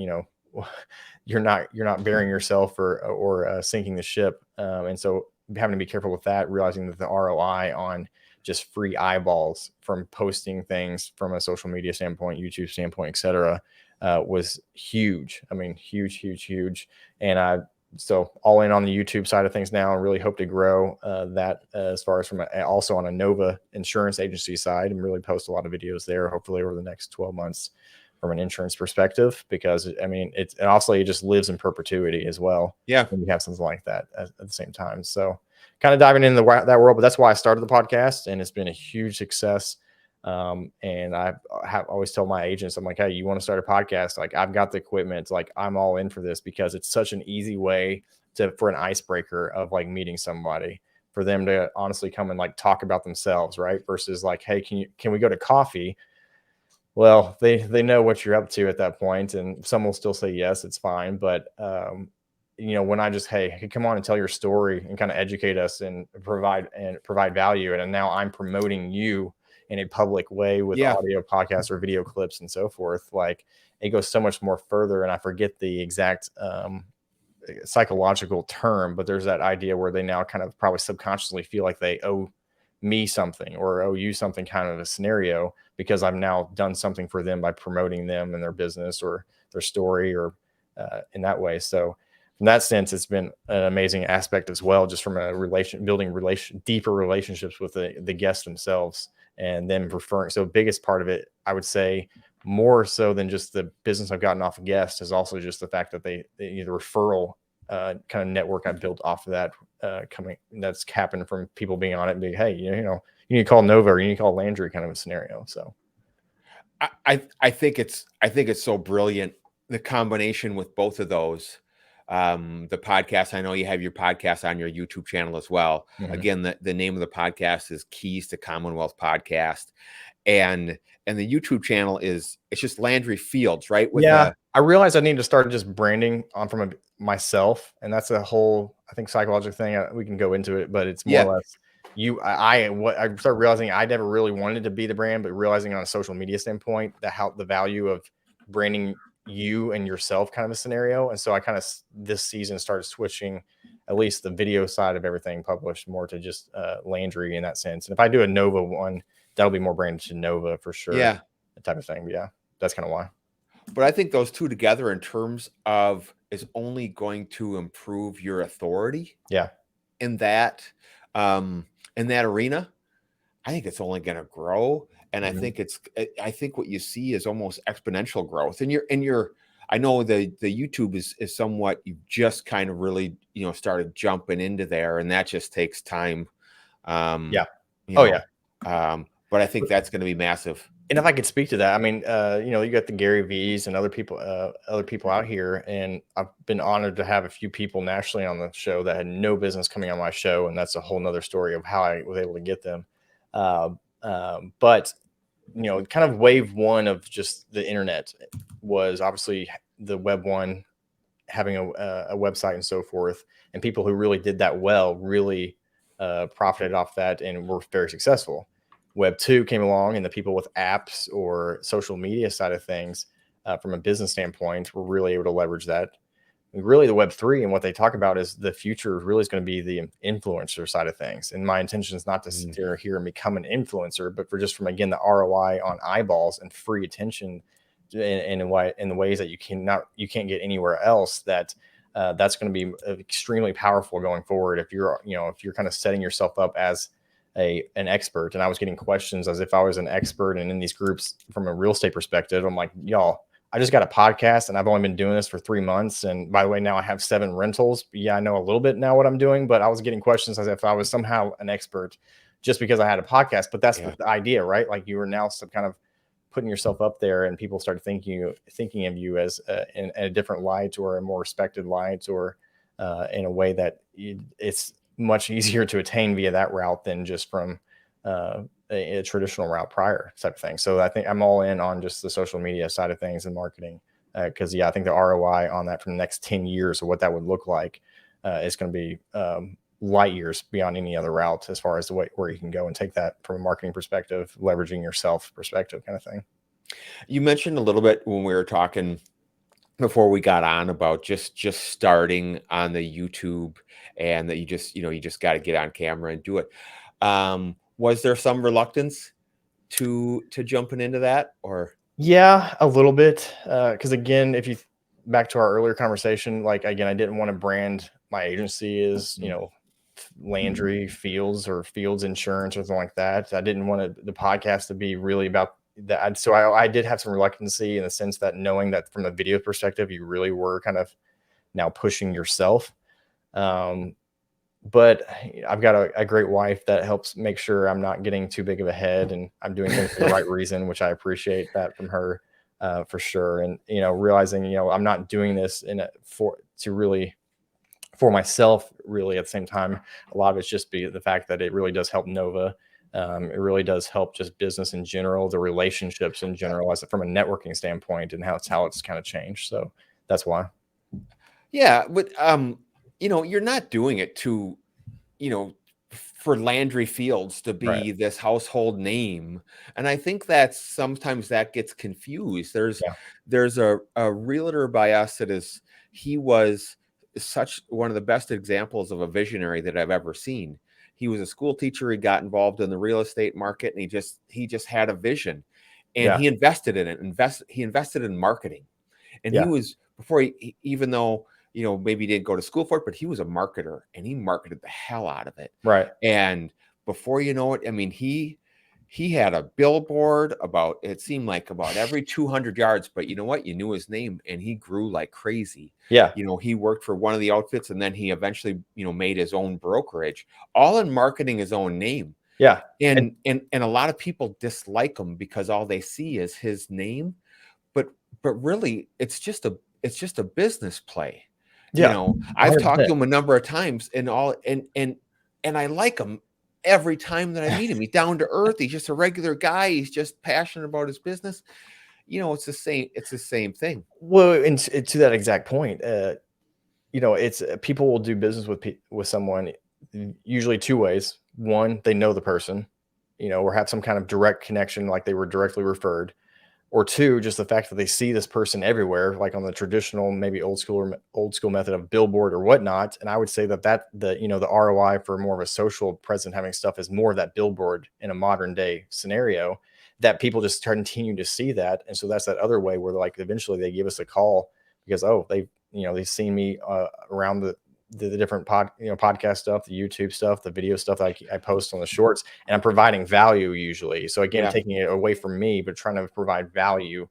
you're not burying yourself or sinking the ship. And so having to be careful with that, realizing that the ROI on just free eyeballs from posting things from a social media standpoint, YouTube standpoint, etc., was huge. I mean, huge, huge, huge. And so all in on the YouTube side of things now, and really hope to grow that as far as also on a Nova insurance agency side, and really post a lot of videos there, hopefully over the next 12 months from an insurance perspective, because I mean, it also just lives in perpetuity as well Yeah. when you have something like that at the same time. So kind of diving into that world, but that's why I started the podcast, and it's been a huge success. And I have always tell my agents, I'm like, hey, you want to start a podcast? Like, I've got the equipment. Like, I'm all in for this, because it's such an easy way for an icebreaker of like meeting somebody, for them to honestly come and like talk about themselves, right? Versus like, hey, can we go to coffee? Well, they know what you're up to at that point, and some will still say yes, it's fine. But when I just, hey, come on and tell your story and kind of educate us and provide value, and now I'm promoting you in a public way with Yeah. audio podcasts or video clips and so forth. Like, it goes so much more further, and I forget the exact psychological term, but there's that idea where they now kind of probably subconsciously feel like they owe me something or owe you something, kind of a scenario, because I've now done something for them by promoting them and their business or their story, or in that way. So from that sense, it's been an amazing aspect as well, just from a deeper relationships with the guests themselves, and then referring. So biggest part of it, I would say, more so than just the business I've gotten off of guests, is also just the fact that the referral kind of network I built off of that that's happened from people being on it and being, hey, you need to call Nova, or you need to call Landry, kind of a scenario. So I think it's so brilliant, the combination with both of those. The podcast, I know you have your podcast on your YouTube channel as well. Mhm. Again, the name of the podcast is Keys to Commonwealth Podcast. And the YouTube channel it's just Landry Fields, right? With Yeah, a I realized I need to start just branding on from myself, and that's a whole, I think, psychological thing. We can go into it, but it's more yeah, or less what I started realizing I never really wanted to be the brand, but realizing on a social media standpoint that how the value of branding you and yourself kind of a scenario. And so I kind of this season started switching at least the video side of everything published more to just Landry in that sense. And if I do a Nova one, that'll be more branded to Nova for sure, yeah. that type of thing. But yeah, that's kind of why. But I think those two together in terms of is only going to improve your authority Yeah. in that um in that arena. I think it's only going to grow, and Mhm. I think what you see is almost exponential growth. And I know the YouTube is somewhat, you just kind of really, started jumping into there, and that just takes time. Yeah. You Oh, yeah. know, but I think that's going to be massive. And if I could speak to that, I mean, you got the Gary V's and other people out here, and I've been honored to have a few people nationally on the show that had no business coming on my show, and that's a whole nother story of how I was able to get them. Uh, but kind of wave one of just the internet was obviously the web one, having a website and so forth, and people who really did that well really profited off that and were very successful. Web 2 came along, and the people with apps or social media side of things, from a business standpoint, were really able to leverage that. And really, the Web 3 and what they talk about is the future really is going to be the influencer side of things. And my intention is not to Mm. sit here and become an influencer, but for just from, again, the ROI on eyeballs and free attention in the ways that you can't get anywhere else. That's going to be extremely powerful going forward if you're kind of setting yourself up as an expert. And I was getting questions as if I was an expert, and in these groups from a real estate perspective, I'm like, y'all, I just got a podcast and I've only been doing this for 3 months. And by the way, now I have 7 rentals. Yeah, I know a little bit now what I'm doing, but I was getting questions as if I was somehow an expert just because I had a podcast. But that's Yeah. the idea, right? Like, you are now some kind of putting yourself up there, and people start thinking of you as in a different light, or a more respected light, or in a way that it's much easier to attain via that route than just from a traditional route prior type of thing. So I think I'm all in on just the social media side of things and marketing, because I think the ROI on that for the next 10 years of what that would look like is going to be light years beyond any other route, as far as the way where you can go and take that from a marketing perspective, leveraging yourself perspective kind of thing. You mentioned a little bit when we were talking before we got on about just starting on the YouTube, and that you just got to get on camera and do it. Was there some reluctance to jumping into that, or Yeah, a little bit. Because again, if you back to our earlier conversation, like, again, I didn't want to brand my agency as Mm. Landry Fields or Fields Insurance or something like that. I didn't want the podcast to be really about that. So I did have some reluctancy, in the sense that, knowing that from a video perspective, you really were kind of now pushing yourself. Um, but I've got a great wife that helps make sure I'm not getting too big of a head, and I'm doing things for the right reason, which I appreciate that from her, for sure. And realizing I'm not doing this for myself, really. At the same time, a lot of it's just the fact that it really does help Nova. It really does help just business in general, the relationships in general, as from a networking standpoint, and how it's kind of changed. So that's why. yeah, but you're not doing it to, you know, for Landry Fields to Right. be this household name. And I think that sometimes that gets confused. Yeah. There's a realtor by us he was such one of the best examples of a visionary that I've ever seen. He was a school teacher. He got involved in the real estate market, and he just had a vision, and Yeah. he invested in it. He invested in marketing. And he Yeah. was even though maybe he didn't go to school for it, but he was a marketer, and he marketed the hell out of it. Right. And before you know it, I mean, he had a billboard about, it seemed like, about every 200 yards, but you know what, you knew his name, and he grew like crazy. Yeah. He worked for one of the outfits, and then he eventually made his own brokerage, all in marketing his own name. Yeah. And And a lot of people dislike him because all they see is his name, but really it's just a business play. Yeah, I've talked 100%. to him a number of times and all, and I like him every time that I meet him. He's down to earth. He's just a regular guy. He's just passionate about his business. It's the same. It's the same thing. Well, and to that exact point, it's people will do business with someone usually two ways. One, they know the person, or have some kind of direct connection, like they were directly referred. Or two, just the fact that they see this person everywhere, like on the traditional, maybe old school method of billboard or whatnot. And I would say that the ROI for more of a social present having stuff is more of that billboard in a modern day scenario, that people just continue to see that. And so that's that other way where like eventually they give us a call because, oh, they've seen me around the different podcast stuff, the YouTube stuff, the video stuff that I post on the shorts, and I'm providing value usually. So again, Yeah. taking it away from me, but trying to provide value,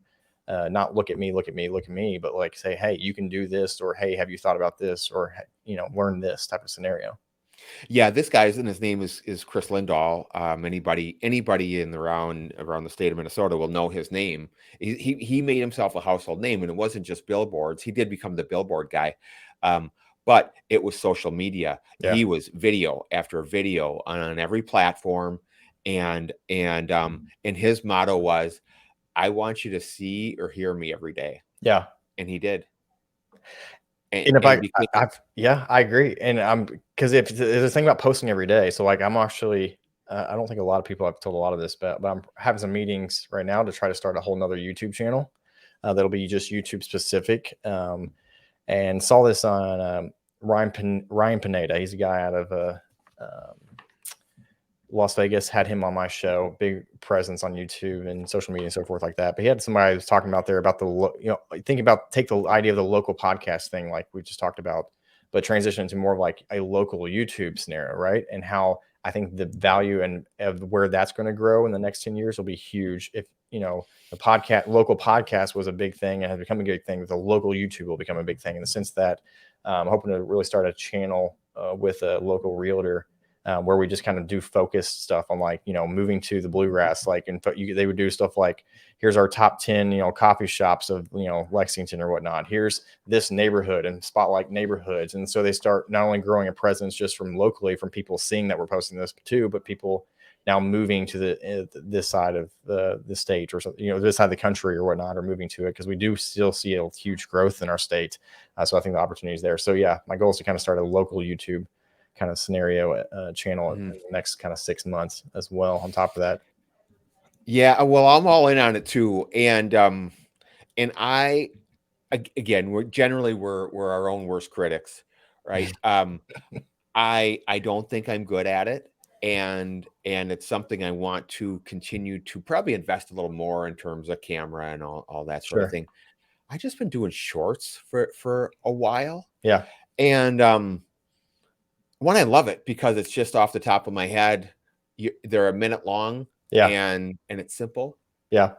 not look at me, but like say, hey, you can do this, or hey, have you thought about this, or learn this type of scenario. Yeah, this guy's and his name is Chris Lindahl. Anybody in around the state of Minnesota will know his name. He made himself a household name, and it wasn't just billboards. He did become the billboard guy, but it was social media. Yeah, He was video after video on every platform, and his motto was, "I want you to see or hear me every day," yeah. and he did, And if and became. yeah, I agree. And because if there's a thing about posting every day, so like I'm actually, I don't think a lot of people have told a lot of this, but I'm having some meetings right now to try to start a whole nother YouTube channel that'll be just YouTube specific. And saw this on Ryan Pineda. He's a guy out of um, Las Vegas. Had him on my show, big presence on YouTube and social media and so forth like that. But he had somebody who was talking about there about take the idea of the local podcast thing, like we just talked about, but transition to more of like a local YouTube scenario, right? And how I think the value and of where that's going to grow in the next 10 years will be huge. If the local podcast was a big thing and has become a big thing, the local YouTube will become a big thing in the sense that I'm hoping to really start a channel with a local realtor where we just kind of do focused stuff on like, moving to the bluegrass, like, and they would do stuff like, here's our top 10, coffee shops of, Lexington or whatnot. Here's this neighborhood and spotlight neighborhoods. And so they start not only growing a presence just from locally, from people seeing that we're posting this too, but people now moving to this side of the state or something, this side of the country or whatnot, or moving to it, because we do still see a huge growth in our state. So I think the opportunity is there. So yeah, my goal is to kind of start a local YouTube kind of scenario channel in the next kind of 6 months as well. On top of that, Yeah, well, I'm all in on it too, and I again, we're our own worst critics, right? I don't think I'm good at it, and it's something I want to continue to probably invest a little more in terms of camera and all that sort of sure, thing. I just been doing shorts for a while, yeah, and one, I love it because it's just off the top of my head. They're a minute long, yeah, and it's simple. yeah.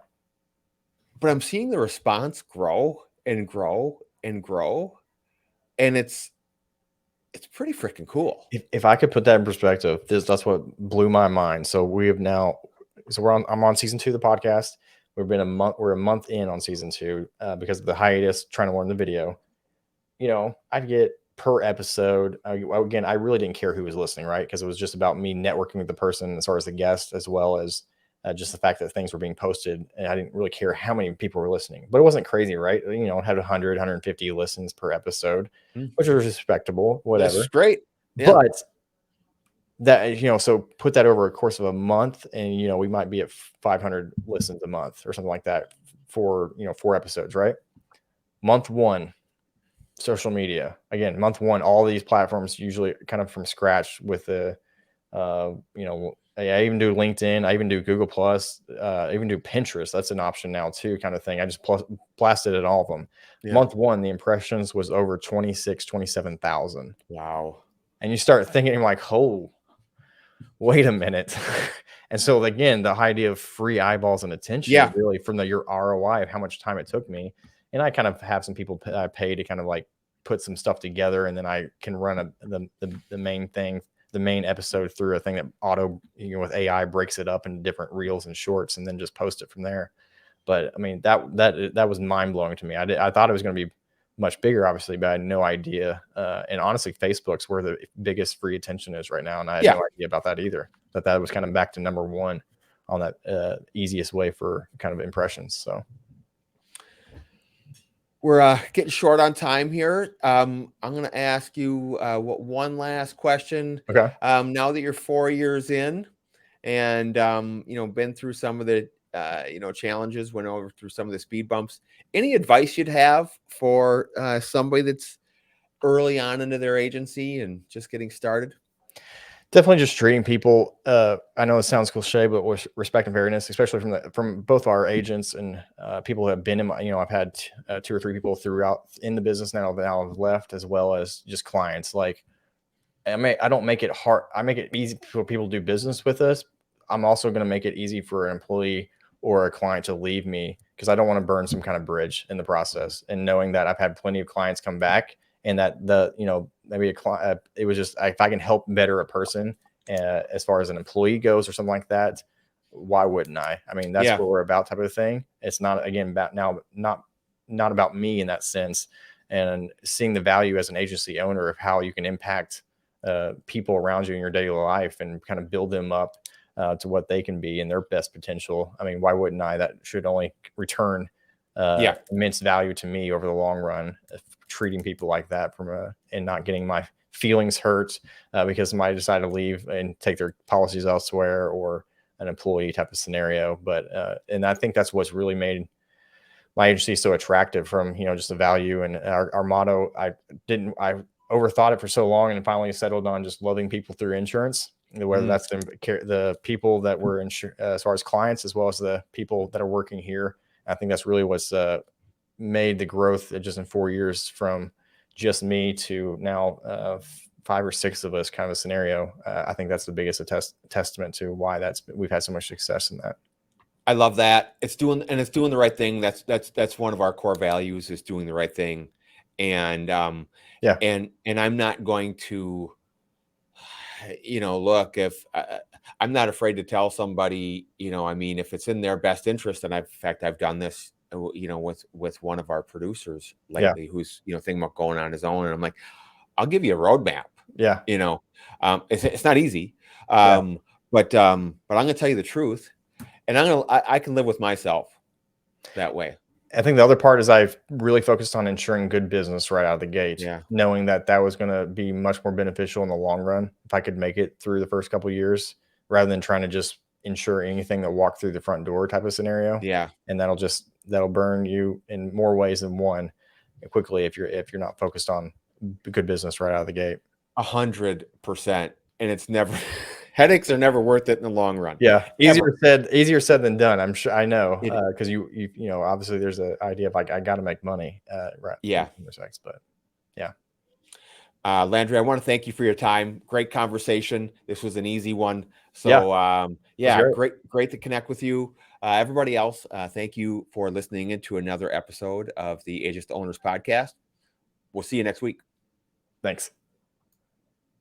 But I'm seeing the response grow and grow and grow, and it's pretty freaking cool. If I could put that in perspective, that's what blew my mind. So we have now, so I'm on season 2 of the podcast. We're a month in on season 2 because of the hiatus, trying to learn the video. I'd get per episode. Again, I really didn't care who was listening, right? Because it was just about me networking with the person as far as the guest, as well as just the fact that things were being posted. And I didn't really care how many people were listening, but it wasn't crazy, right? It had 100, 150 listens per episode, which was respectable, This is whatever. great. Yeah. But that, so put that over a course of a month and, we might be at 500 listens a month or something like that for, 4 episodes, right? Month 1, social media. Again, month 1, all these platforms usually kind of from scratch with the, I even do LinkedIn. I even do Google Plus. I even do Pinterest. That's an option now too, kind of thing. I just blasted at all of them. Yeah. Month 1, the impressions was over 27,000. Wow. And you start thinking like, oh, wait a minute. And so again, the idea of free eyeballs and attention is really from your ROI of how much time it took me. And I kind of have some people pay to kind of like put some stuff together, and then I can run the main thing, the main episode through a thing that with AI breaks it up into different reels and shorts, and then just post it from there. But I mean, that was mind blowing to me. I thought it was going to be much bigger, obviously, but I had no idea. And honestly, Facebook's where the biggest free attention is right now, and I had Yeah. no idea about that either. That was kind of back to number one on that easiest way for kind of impressions. So We're getting short on time here. I'm going to ask you one last question. okay. Now that you're 4 years in, and been through some of the challenges, went over through some of the speed bumps. Any advice you'd have for somebody that's early on into their agency and just getting started? Definitely just treating people. I know it sounds cliche, but with respect and fairness, especially from both our agents and people who have been in my, I've had 2 or 3 people throughout in the business now have left, as well as just clients. Like I don't make it hard. I make it easy for people to do business with us. I'm also going to make it easy for an employee or a client to leave me because I don't want to burn some kind of bridge in the process. And knowing that I've had plenty of clients come back and that maybe a client, it was just, if I can help better a person as far as an employee goes or something like that, why wouldn't I? I mean, that's Yeah, what we're about, type of thing. It's not, again, about now, not about me in that sense, and seeing the value as an agency owner of how you can impact people around you in your daily life and kind of build them up to what they can be in their best potential. I mean, why wouldn't I? That should only return yeah, immense value to me over the long run. Treating people like that and not getting my feelings hurt because somebody decided to leave and take their policies elsewhere, or an employee type of scenario. But and I think that's what's really made my agency so attractive, from just the value and our motto. I overthought it for so long and finally settled on just loving people through insurance, whether mm, that's the people that were as far as clients, as well as the people that are working here. I think that's really what's made the growth just in 4 years from just me to now 5 or 6 of us, kind of a scenario. I think that's the biggest testament to why we've had so much success in that. I love that. It's doing the right thing. That's one of our core values, is doing the right thing, and Yeah, and I'm not going to look, if I'm not afraid to tell somebody, I mean, if it's in their best interest. And in fact, I've done this, with one of our producers yeah, lately, who's, thinking about going on his own. And I'm like, I'll give you a roadmap, yeah, you know, it's not easy. yeah. But I'm going to tell you the truth, and I can live with myself that way. I think the other part is I've really focused on ensuring good business right out of the gate, Yeah. knowing that that was going to be much more beneficial in the long run if I could make it through the first couple of years, rather than trying to just insure anything that walked through the front door type of scenario. Yeah. And that'll burn you in more ways than one quickly if you're not focused on good business right out of the gate. 100%. And it's never, headaches are never worth it in the long run. Yeah, Ever. easier said than done. I'm sure, I know, It, because obviously there's an idea of like I got to make money, right? In yeah. some respects, but yeah. Landry, I want to thank you for your time. Great conversation. This was an easy one. Yeah, So, that's yeah, great. great to connect with you. Everybody else, thank you for listening into another episode of the Agents to Owners podcast. We'll see you next week. Thanks.